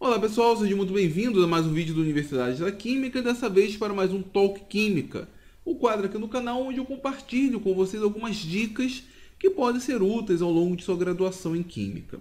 Olá pessoal, sejam muito bem-vindos a mais um vídeo da Universidade da Química, dessa vez para mais um Talk Química, o quadro aqui no canal onde eu compartilho com vocês algumas dicas que podem ser úteis ao longo de sua graduação em Química.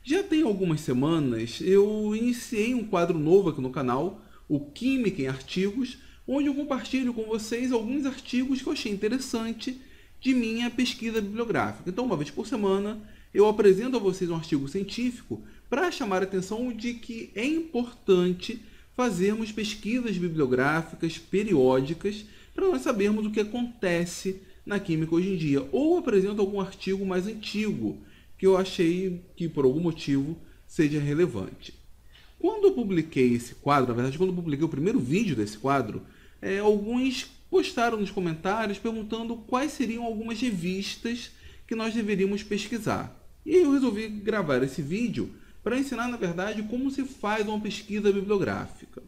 Já tem algumas semanas eu iniciei um quadro novo aqui no canal, o Química em Artigos, onde eu compartilho com vocês alguns artigos que eu achei interessante de minha pesquisa bibliográfica. Então, uma vez por semana, eu apresento a vocês um artigo científico para chamar a atenção de que é importante fazermos pesquisas bibliográficas periódicas para nós sabermos o que acontece na química hoje em dia. Ou apresento algum artigo mais antigo que eu achei que, por algum motivo, seja relevante. Quando eu publiquei esse quadro, na verdade, quando eu publiquei o primeiro vídeo desse quadro, alguns postaram nos comentários perguntando quais seriam algumas revistas que nós deveríamos pesquisar. E eu resolvi gravar esse vídeo para ensinar, na verdade, como se faz uma pesquisa bibliográfica.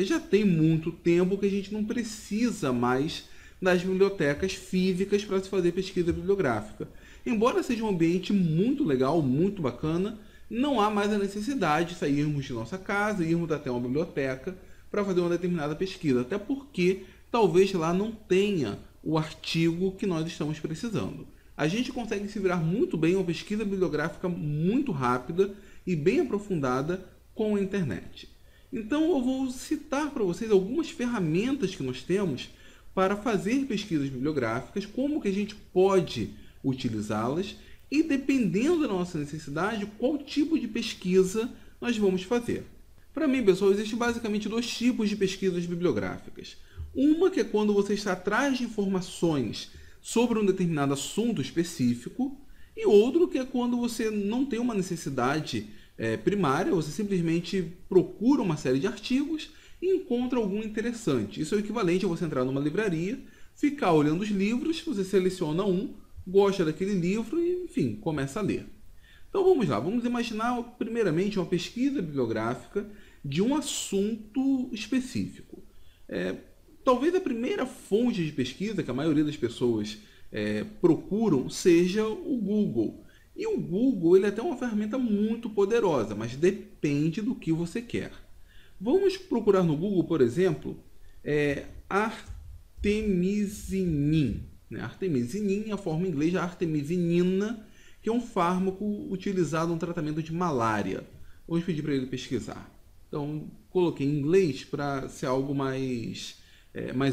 Já tem muito tempo que a gente não precisa mais das bibliotecas físicas para se fazer pesquisa bibliográfica. Embora seja um ambiente muito legal, muito bacana, não há mais a necessidade de sairmos de nossa casa e irmos até uma biblioteca para fazer uma determinada pesquisa, até porque talvez lá não tenha o artigo que nós estamos precisando. A gente consegue se virar muito bem uma pesquisa bibliográfica muito rápida e bem aprofundada com a internet. Então eu vou citar para vocês algumas ferramentas que nós temos para fazer pesquisas bibliográficas, como que a gente pode utilizá-las e, dependendo da nossa necessidade, qual tipo de pesquisa nós vamos fazer. Para mim, pessoal, existem basicamente dois tipos de pesquisas bibliográficas. Uma que é quando você está atrás de informações sobre um determinado assunto específico, e outro que é quando você não tem uma necessidade primária, você simplesmente procura uma série de artigos e encontra algum interessante. Isso é o equivalente a você entrar numa livraria, ficar olhando os livros, você seleciona um, gosta daquele livro e, enfim, começa a ler. Então vamos lá, vamos imaginar primeiramente uma pesquisa bibliográfica de um assunto específico. Talvez a primeira fonte de pesquisa que a maioria das pessoas procuram seja o Google. E o Google ele é até uma ferramenta muito poderosa, mas depende do que você quer. Vamos procurar no Google, por exemplo, artemisinin. Artemisinin é a forma em inglês de artemisinina, que é um fármaco utilizado no tratamento de malária. Vamos pedir para ele pesquisar. Então, coloquei em inglês para ser algo mais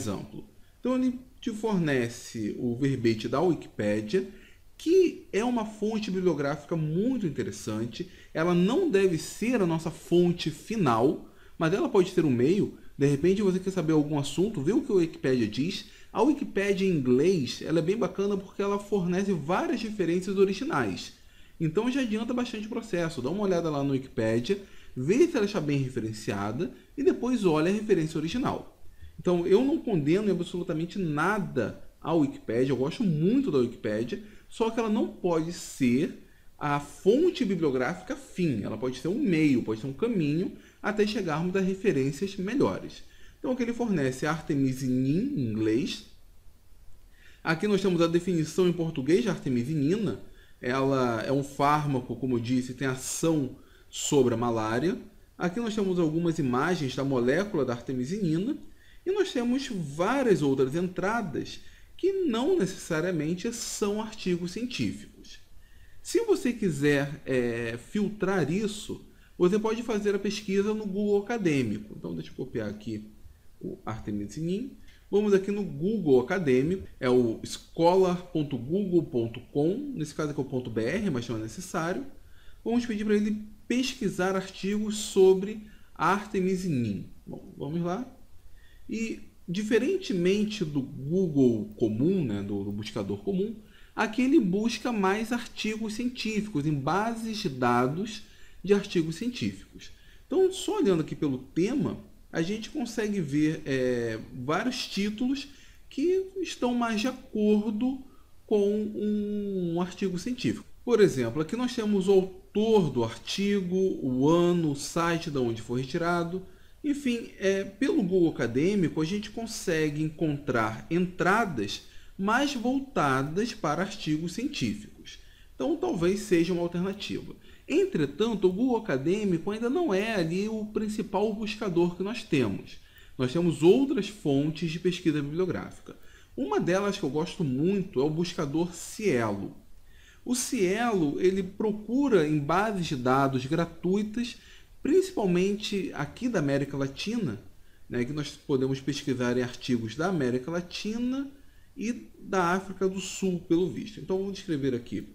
amplo. Então, ele te fornece o verbete da Wikipédia, que é uma fonte bibliográfica muito interessante. Ela não deve ser a nossa fonte final, mas ela pode ser um meio. De repente você quer saber algum assunto, vê o que a Wikipédia diz. A Wikipédia em inglês ela é bem bacana porque ela fornece várias referências originais. Então já adianta bastante o processo. Dá uma olhada lá no Wikipédia, vê se ela está bem referenciada e depois olha a referência original. Então eu não condeno absolutamente nada a Wikipédia, eu gosto muito da Wikipédia, só que ela não pode ser a fonte bibliográfica fim. Ela pode ser um meio, pode ser um caminho até chegarmos a referências melhores. Então aqui ele fornece artemisinin em inglês. Aqui nós temos a definição em português de artemisinina. Ela é um fármaco, como eu disse, tem ação sobre a malária. Aqui nós temos algumas imagens da molécula da artemisinina. E nós temos várias outras entradas que não necessariamente são artigos científicos. Se você quiser filtrar isso, você pode fazer a pesquisa no Google Acadêmico. Então, deixa eu copiar aqui o artemisinin. Vamos aqui no Google Acadêmico, é o scholar.google.com, nesse caso aqui é o .br, mas não é necessário. Vamos pedir para ele pesquisar artigos sobre artemisinin. Bom, vamos lá. E, diferentemente do Google comum, do buscador comum, aqui ele busca mais artigos científicos, em bases de dados de artigos científicos. Então, só olhando aqui pelo tema, a gente consegue ver vários títulos que estão mais de acordo com um artigo científico. Por exemplo, aqui nós temos o autor do artigo, o ano, o site de onde foi retirado. Enfim, pelo Google Acadêmico, a gente consegue encontrar entradas mais voltadas para artigos científicos. Então, talvez seja uma alternativa. Entretanto, o Google Acadêmico ainda não é ali o principal buscador que nós temos. Nós temos outras fontes de pesquisa bibliográfica. Uma delas que eu gosto muito é o buscador Cielo. O Cielo, ele procura em bases de dados gratuitas, principalmente aqui da América Latina, né, que nós podemos pesquisar em artigos da América Latina e da África do Sul, pelo visto. Então, vamos escrever aqui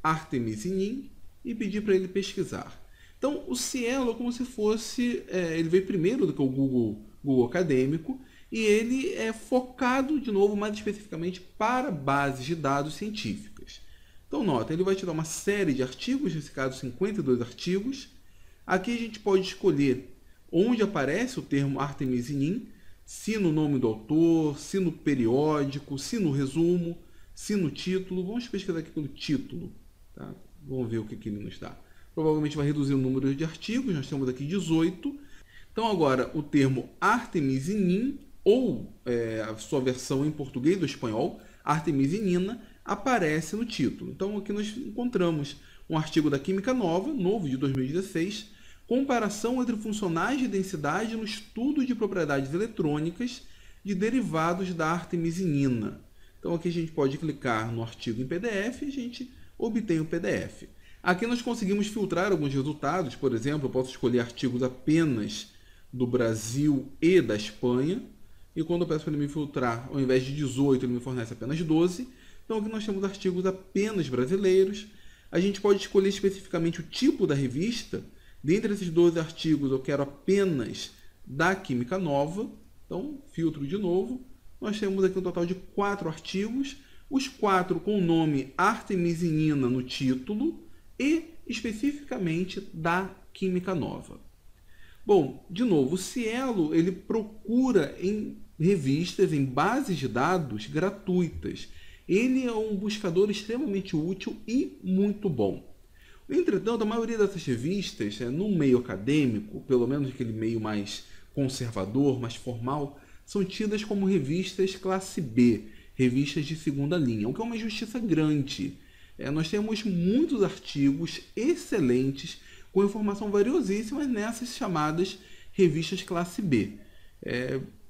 Artemis Inin e pedir para ele pesquisar. Então, o Cielo é como se fosse, ele veio primeiro do que o Google Acadêmico, e ele é focado, de novo, mais especificamente para bases de dados científicas. Então, nota, ele vai te dar uma série de artigos, nesse caso 52 artigos. Aqui a gente pode escolher onde aparece o termo Artemis Inin, se no nome do autor, se no periódico, se no resumo, se no título. Vamos pesquisar aqui pelo título. Tá? Vamos ver o que ele nos dá. Provavelmente vai reduzir o número de artigos, nós temos aqui 18. Então agora o termo Artemis Inin, ou a sua versão em português do espanhol, Artemisinina, aparece no título. Então aqui nós encontramos um artigo da Química Nova, novo de 2016, comparação entre funcionais de densidade no estudo de propriedades eletrônicas de derivados da artemisinina. Então aqui a gente pode clicar no artigo em PDF e a gente obtém o PDF. Aqui nós conseguimos filtrar alguns resultados, por exemplo, eu posso escolher artigos apenas do Brasil e da Espanha, e quando eu peço para ele me filtrar, ao invés de 18, ele me fornece apenas 12. Então aqui nós temos artigos apenas brasileiros. A gente pode escolher especificamente o tipo da revista. Dentre esses 12 artigos, eu quero apenas da Química Nova. Então, filtro de novo. Nós temos aqui um total de 4 artigos, os 4 com o nome Artemisinina no título e especificamente da Química Nova. Bom, de novo, o Cielo ele procura em revistas, em bases de dados gratuitas. Ele é um buscador extremamente útil e muito bom. Entretanto, a maioria dessas revistas, no meio acadêmico, pelo menos aquele meio mais conservador, mais formal, são tidas como revistas classe B, revistas de segunda linha, o que é uma injustiça grande. Nós temos muitos artigos excelentes, com informação valiosíssima nessas chamadas revistas classe B.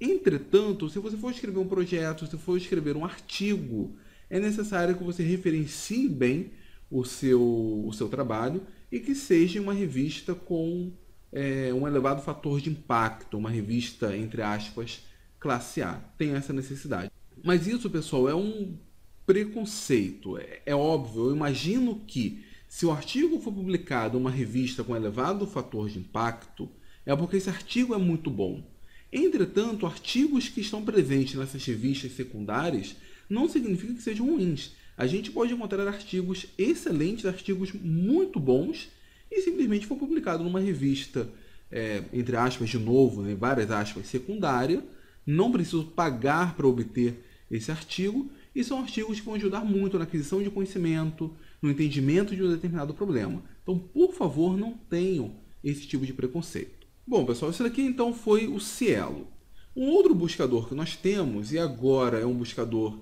Entretanto, se você for escrever um projeto, se for escrever um artigo, é necessário que você referencie bem o seu trabalho e que seja uma revista com um elevado fator de impacto, uma revista, entre aspas, classe A. Tem essa necessidade. Mas isso, pessoal, é um preconceito. É óbvio, eu imagino que se o artigo for publicado em uma revista com elevado fator de impacto, é porque esse artigo é muito bom. Entretanto, artigos que estão presentes nessas revistas secundárias não significa que sejam ruins. A gente pode encontrar artigos excelentes, artigos muito bons, e simplesmente for publicado numa revista, entre aspas, de novo, né, várias aspas, secundária. Não preciso pagar para obter esse artigo, e são artigos que vão ajudar muito na aquisição de conhecimento, no entendimento de um determinado problema. Então, por favor, não tenham esse tipo de preconceito. Bom, pessoal, esse daqui então foi o Cielo. Um outro buscador que nós temos, e agora é um buscador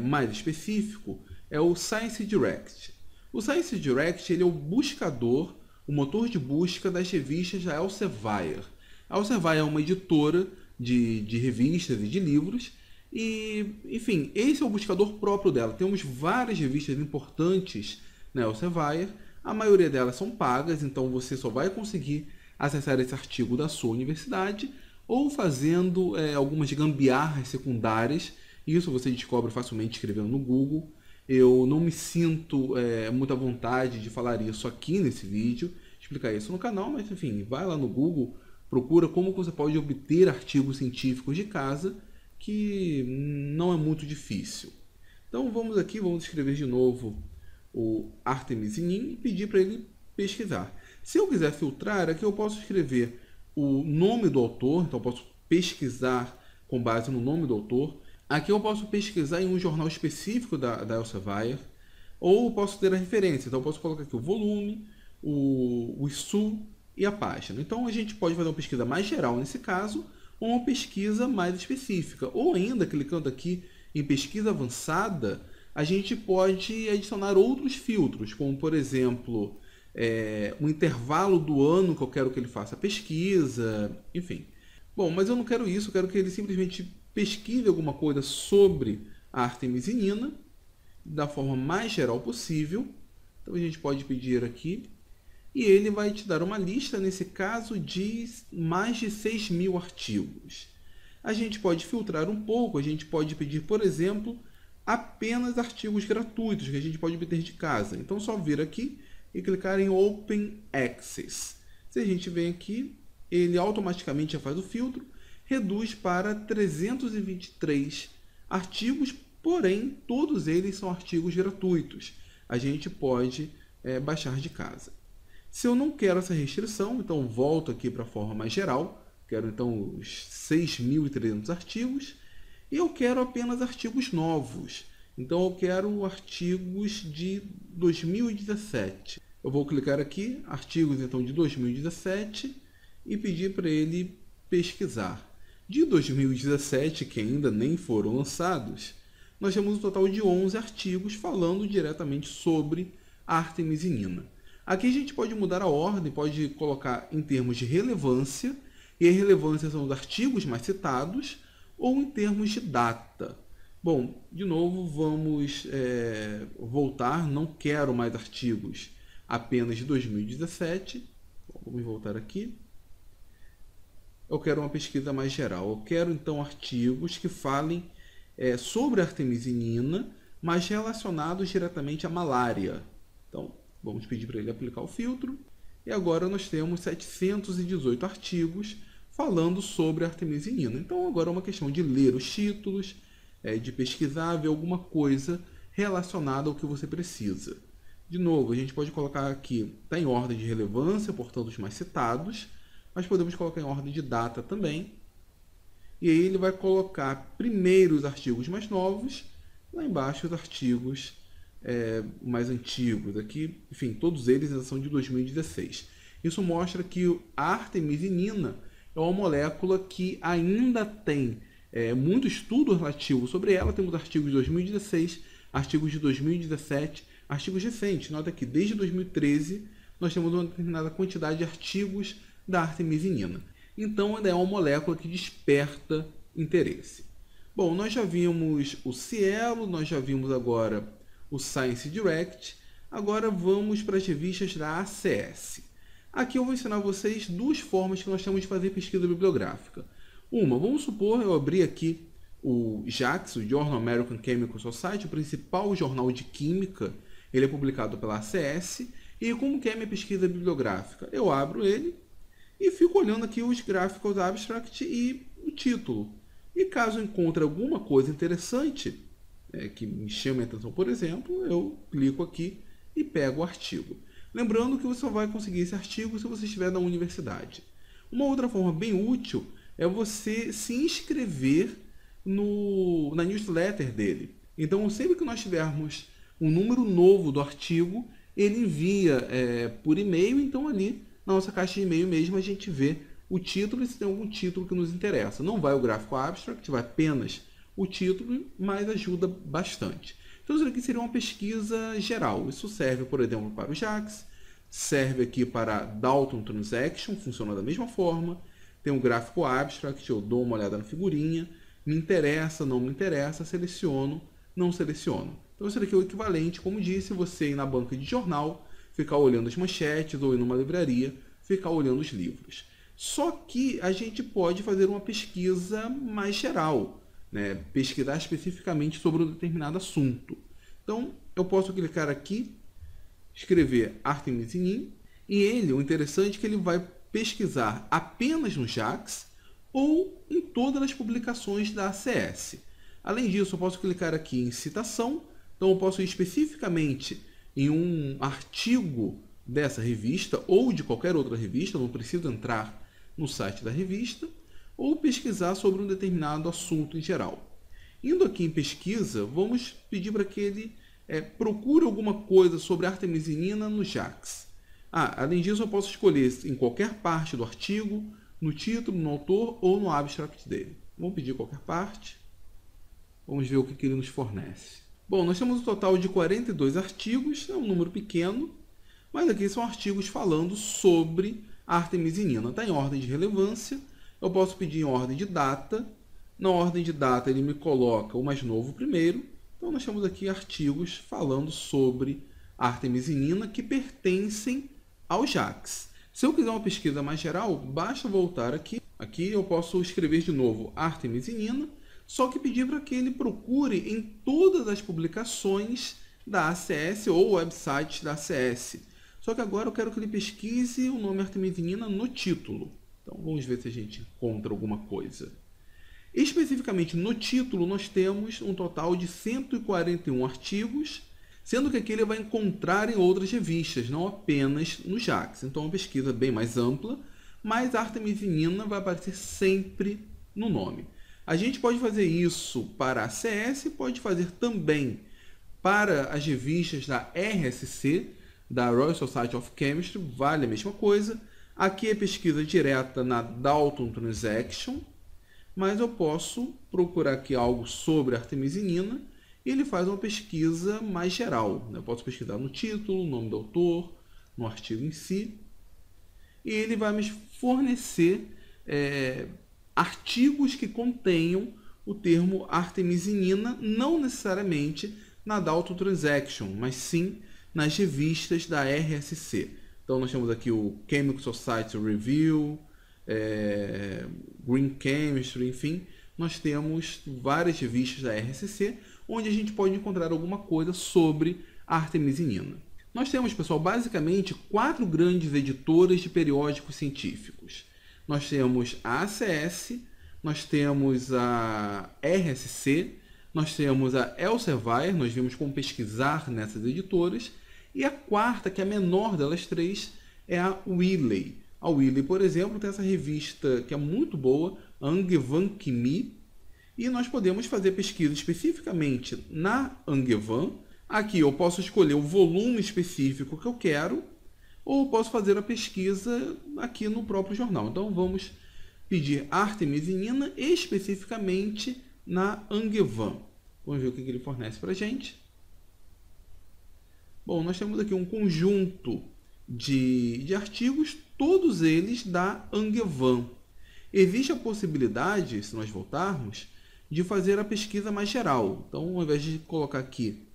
mais específico, é o Science Direct. O Science Direct ele é o buscador, o motor de busca das revistas da Elsevier. A Elsevier é uma editora de revistas e de livros, e, enfim, esse é o buscador próprio dela. Temos várias revistas importantes na Elsevier, a maioria delas são pagas, então você só vai conseguir acessar esse artigo da sua universidade ou fazendo algumas gambiarras secundárias. Isso você descobre facilmente escrevendo no Google. Eu não me sinto muito à vontade de falar isso aqui nesse vídeo, explicar isso no canal, mas enfim, vai lá no Google, procura como você pode obter artigos científicos de casa, que não é muito difícil. Então vamos aqui, vamos escrever de novo o Artemisinina e pedir para ele pesquisar. Se eu quiser filtrar, aqui eu posso escrever o nome do autor, então eu posso pesquisar com base no nome do autor. Aqui eu posso pesquisar em um jornal específico da Elsevier, ou posso ter a referência, então eu posso colocar aqui o volume, o ISSU e a página. Então a gente pode fazer uma pesquisa mais geral nesse caso, ou uma pesquisa mais específica. Ou ainda, clicando aqui em pesquisa avançada, a gente pode adicionar outros filtros, como por exemplo, um intervalo do ano que eu quero que ele faça a pesquisa, enfim. Bom, mas eu não quero isso, eu quero que ele simplesmente pesquise alguma coisa sobre a artemisinina da forma mais geral possível. Então a gente pode pedir aqui e ele vai te dar uma lista, nesse caso, de mais de 6.000 artigos. A gente pode filtrar um pouco, a gente pode pedir, por exemplo, apenas artigos gratuitos que a gente pode obter de casa. Então só vir aqui e clicar em Open Access. Se a gente vem aqui, ele automaticamente já faz o filtro, reduz para 323 artigos, porém todos eles são artigos gratuitos. A gente pode baixar de casa. Se eu não quero essa restrição, então volto aqui para a forma mais geral, quero então os 6.300 artigos, e eu quero apenas artigos novos. Então eu quero artigos de 2017. Eu vou clicar aqui, artigos então de 2017, e pedir para ele pesquisar. De 2017, que ainda nem foram lançados, nós temos um total de 11 artigos falando diretamente sobre a artemisinina. Aqui a gente pode mudar a ordem, pode colocar em termos de relevância, e a relevância são os artigos mais citados, ou em termos de data. Bom, de novo, vamos voltar, não quero mais artigos apenas de 2017. Vamos voltar aqui. Eu quero uma pesquisa mais geral. Eu quero, então, artigos que falem sobre a artemisinina, mas relacionados diretamente à malária. Então, vamos pedir para ele aplicar o filtro. E agora nós temos 718 artigos falando sobre a artemisinina. Então, agora é uma questão de ler os títulos, de pesquisar, ver alguma coisa relacionada ao que você precisa. De novo, a gente pode colocar aqui, está em ordem de relevância, portanto, os mais citados, mas podemos colocar em ordem de data também. E aí ele vai colocar primeiro os artigos mais novos, lá embaixo os artigos mais antigos. Aqui, enfim, todos eles são de 2016. Isso mostra que a artemisinina é uma molécula que ainda tem muito estudo relativo sobre ela. Temos artigos de 2016, artigos de 2017, artigos recentes. Nota que desde 2013 nós temos uma determinada quantidade de artigos da artemisinina. Então, ainda é uma molécula que desperta interesse. Bom, nós já vimos o Cielo, nós já vimos agora o Science Direct. Agora vamos para as revistas da ACS. Aqui eu vou ensinar vocês duas formas que nós temos de fazer pesquisa bibliográfica. Uma, vamos supor, eu abri aqui o JACS, o Journal American Chemical Society, o principal jornal de química. Ele é publicado pela ACS. E como que é a minha pesquisa bibliográfica? Eu abro ele e fico olhando aqui os Graphical Abstract e o título. E caso encontre alguma coisa interessante, que me chame a atenção, por exemplo, eu clico aqui e pego o artigo. Lembrando que você só vai conseguir esse artigo se você estiver na universidade. Uma outra forma bem útil é você se inscrever na newsletter dele. Então, sempre que nós tivermos um número novo do artigo, ele envia por e-mail. Então, ali na nossa caixa de e-mail mesmo, a gente vê o título e se tem algum título que nos interessa. Não vai o Graphical Abstract, vai apenas o título, mas ajuda bastante. Então, isso aqui seria uma pesquisa geral. Isso serve, por exemplo, para o JACS, serve aqui para Dalton Transaction, funciona da mesma forma. Tem um Graphical Abstract, eu dou uma olhada na figurinha, me interessa, não me interessa, seleciono, não seleciono. Então, isso aqui é o equivalente, como disse, você ir na banca de jornal, ficar olhando as manchetes, ou ir numa livraria, ficar olhando os livros. Só que a gente pode fazer uma pesquisa mais geral, pesquisar especificamente sobre um determinado assunto. Então, eu posso clicar aqui, escrever artemisinin, e ele, o interessante é que ele vai pesquisar apenas no JACS ou em todas as publicações da ACS. Além disso, eu posso clicar aqui em citação, então eu posso ir especificamente em um artigo dessa revista ou de qualquer outra revista, não preciso entrar no site da revista, ou pesquisar sobre um determinado assunto em geral. Indo aqui em pesquisa, vamos pedir para que ele procure alguma coisa sobre a artemisinina no JACS. Além disso, eu posso escolher em qualquer parte do artigo, no título, no autor ou no abstract dele. Vamos pedir qualquer parte. Vamos ver o que ele nos fornece. Bom, nós temos um total de 42 artigos, é um número pequeno, Mas aqui são artigos falando sobre artemisinina. Está em ordem de relevância. Eu posso pedir em ordem de data. Na ordem de data ele me coloca o mais novo primeiro. Então nós temos aqui artigos falando sobre artemisinina que pertencem ao JACS. Se eu quiser uma pesquisa mais geral, basta voltar aqui. Aqui eu posso escrever de novo artemisinina, só que pedir para que ele procure em todas as publicações da ACS ou websites da ACS. Só que agora eu quero que ele pesquise o nome artemisinina no título. Então vamos ver se a gente encontra alguma coisa. Especificamente no título nós temos um total de 141 artigos, sendo que aqui ele vai encontrar em outras revistas, não apenas no JACS. Então é uma pesquisa bem mais ampla, mas a artemisinina vai aparecer sempre no nome. A gente pode fazer isso para a ACS, pode fazer também para as revistas da RSC, da Royal Society of Chemistry, vale a mesma coisa. Aqui é pesquisa direta na Dalton Transaction, mas eu posso procurar aqui algo sobre artemisinina e ele faz uma pesquisa mais geral. Eu posso pesquisar no título, nome do autor, no artigo em si, e ele vai me fornecer artigos que contenham o termo artemisinina, não necessariamente na Dalton Transaction, mas sim nas revistas da RSC. Então nós temos aqui o Chemical Society Review, Green Chemistry, enfim, nós temos várias revistas da RSC onde a gente pode encontrar alguma coisa sobre a artemisinina. Nós temos, pessoal, basicamente 4 grandes editoras de periódicos científicos. Nós temos a ACS, nós temos a RSC, nós temos a Elsevier, nós vimos como pesquisar nessas editoras, e a quarta, que é a menor delas três, é a Wiley. A Wiley, por exemplo, tem essa revista que é muito boa, Angevin Chimie, e nós podemos fazer pesquisa especificamente na Angevin. Aqui eu posso escolher o volume específico que eu quero, ou posso fazer a pesquisa aqui no próprio jornal. Então vamos pedir artemisinina especificamente na Angevin. Vamos ver o que ele fornece para a gente. Bom, nós temos aqui um conjunto de artigos, todos eles da Angevin. Existe a possibilidade, se nós voltarmos, de fazer a pesquisa mais geral. Então, ao invés de colocar aqui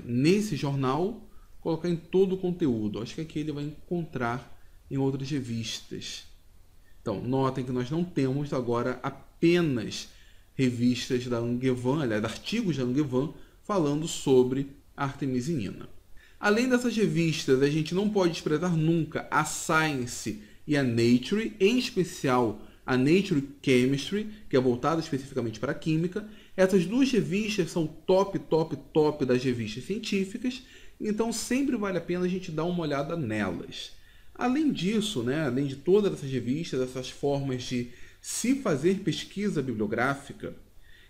nesse jornal, colocar em todo o conteúdo. Acho que aqui ele vai encontrar em outras revistas. Então, notem que nós não temos agora apenas revistas da Angevin, aliás, artigos da Angevin, falando sobre artemisinina. Além dessas revistas, a gente não pode desprezar nunca a Science e a Nature, em especial a Nature Chemistry, que é voltada especificamente para a química. Essas duas revistas são top das revistas científicas, então sempre vale a pena a gente dar uma olhada nelas. Além disso, além de todas essas revistas, essas formas de se fazer pesquisa bibliográfica,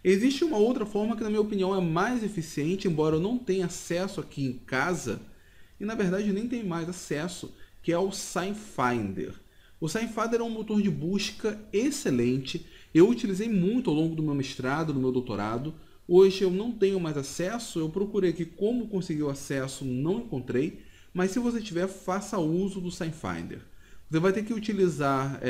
existe uma outra forma que, na minha opinião, é mais eficiente, embora eu não tenha acesso aqui em casa, e na verdade nem tenho mais acesso, que é o SciFinder. O SciFinder é um motor de busca excelente, eu utilizei muito ao longo do meu mestrado, do meu doutorado. Hoje eu não tenho mais acesso, eu procurei aqui como conseguir o acesso, não encontrei, mas se você tiver, faça uso do SciFinder. Você vai ter que utilizar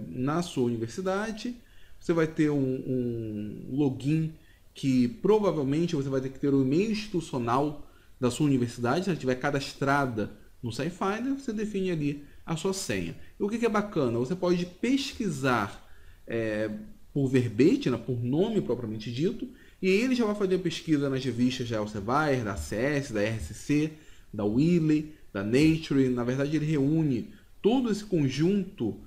na sua universidade, você vai ter um login que provavelmente você vai ter que ter o e-mail institucional da sua universidade. Se ela estiver cadastrada no SciFinder, você define ali a sua senha. E o que é bacana? Você pode pesquisar por verbete, por nome propriamente dito, e ele já vai fazer a pesquisa nas revistas da Elsevier, da ACS, da RSC, da Wiley, da Nature. Na verdade, ele reúne todo esse conjunto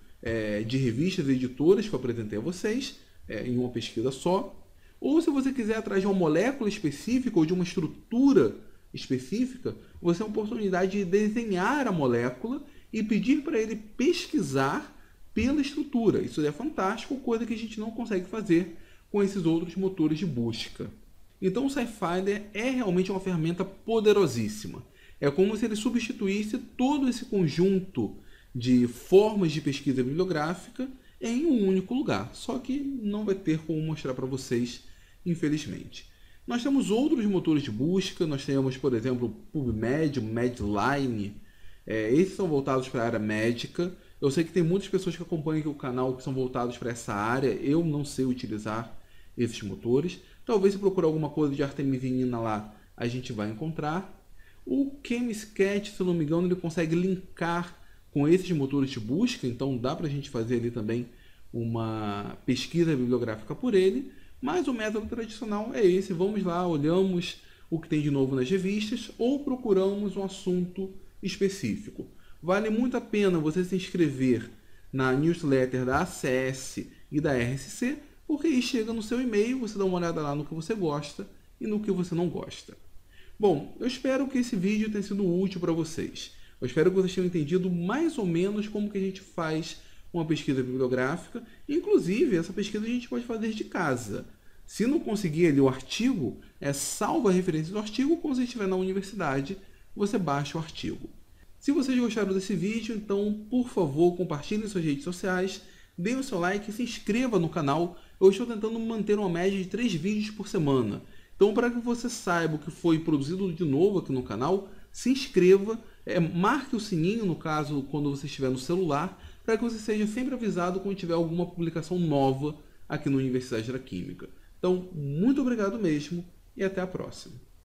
de revistas e editoras que eu apresentei a vocês em uma pesquisa só. Ou se você quiser atrás de uma molécula específica ou de uma estrutura específica, você tem a oportunidade de desenhar a molécula e pedir para ele pesquisar pela estrutura. Isso é fantástico, coisa que a gente não consegue fazer com esses outros motores de busca. Então o SciFinder é realmente uma ferramenta poderosíssima. É como se ele substituísse todo esse conjunto de formas de pesquisa bibliográfica em um único lugar. Só que não vai ter como mostrar para vocês, infelizmente. Nós temos outros motores de busca, nós temos, por exemplo, o PubMed, o Medline, esses são voltados para a área médica. Eu sei que tem muitas pessoas que acompanham aqui o canal que são voltados para essa área, eu não sei utilizar esses motores. Talvez se procurar alguma coisa de artemisinina lá, a gente vai encontrar. O Chemscat, se eu não me engano, ele consegue linkar com esses motores de busca, então dá para a gente fazer ali também uma pesquisa bibliográfica por ele. Mas o método tradicional é esse, vamos lá, olhamos o que tem de novo nas revistas ou procuramos um assunto específico. Vale muito a pena você se inscrever na newsletter da ACS e da RSC, porque aí chega no seu e-mail, você dá uma olhada lá no que você gosta e no que você não gosta. Bom, eu espero que esse vídeo tenha sido útil para vocês. Eu espero que vocês tenham entendido mais ou menos como que a gente faz uma pesquisa bibliográfica. Inclusive, essa pesquisa a gente pode fazer de casa. Se não conseguir ali o artigo, salva a referência do artigo. Quando você estiver na universidade, você baixa o artigo. Se vocês gostaram desse vídeo, então, por favor, compartilhem em suas redes sociais, deem o seu like e se inscreva no canal. Eu estou tentando manter uma média de 3 vídeos por semana. Então, para que você saiba o que foi produzido de novo aqui no canal, se inscreva, marque o sininho, no caso, quando você estiver no celular, para que você seja sempre avisado quando tiver alguma publicação nova aqui no Universidade da Química. Então, muito obrigado mesmo e até a próxima.